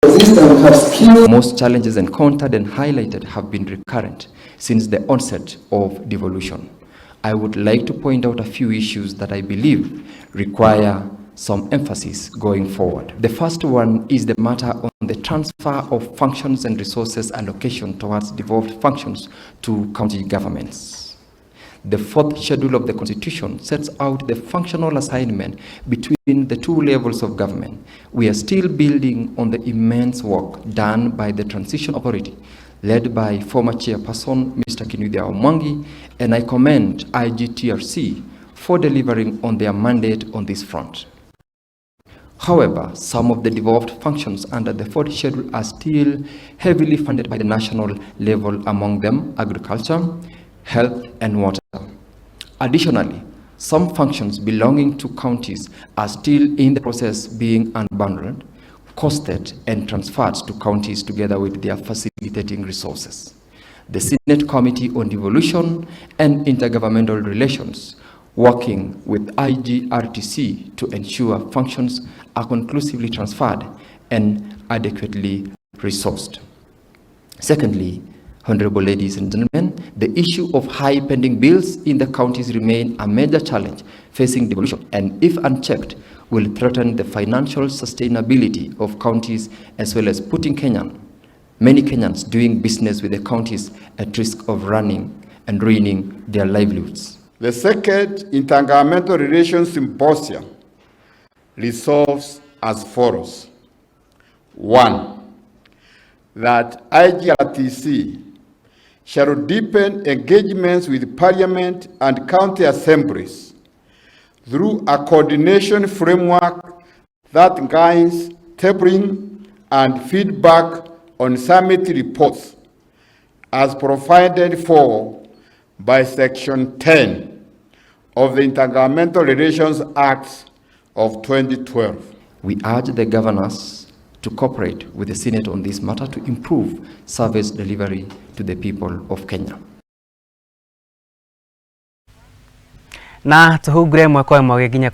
Most challenges encountered and highlighted have been recurrent since the onset of devolution. I would like to point out a few issues that I believe require some emphasis going forward. The first one is the matter on the transfer of functions and resources allocation towards devolved functions to county governments. The fourth schedule of the Constitution sets out the functional assignment between the two levels of government. We are still building on the immense work done by the Transition Authority, led by former chairperson, Mr. Kigina, and I commend IGTRC for delivering on their mandate on this front. However, some of the devolved functions under the fourth schedule are still heavily funded by the national level, among them agriculture, health, and water. Additionally, some functions belonging to counties are still in the process being unbundled, costed, and transferred to counties together with their facilitating resources. The Senate Committee on Devolution and Intergovernmental Relations, working with IGRTC to ensure functions are conclusively transferred and adequately resourced. Secondly, honorable ladies and gentlemen, the issue of high pending bills in the counties remain a major challenge facing devolution, and if unchecked, will threaten the financial sustainability of counties, as well as putting many Kenyans doing business with the counties at risk of running and ruining their livelihoods. The second Intergovernmental Relations Symposium resolves as follows. 1. That IGRTC shall deepen engagements with Parliament and county assemblies through a coordination framework that guides tabling and feedback on summit reports as provided for by Section 10 of the Intergovernmental Relations Act of 2012. We urge the governors to cooperate with the Senate on this matter to improve service delivery to the people of Kenya. Na tuhugure mwako mwageginya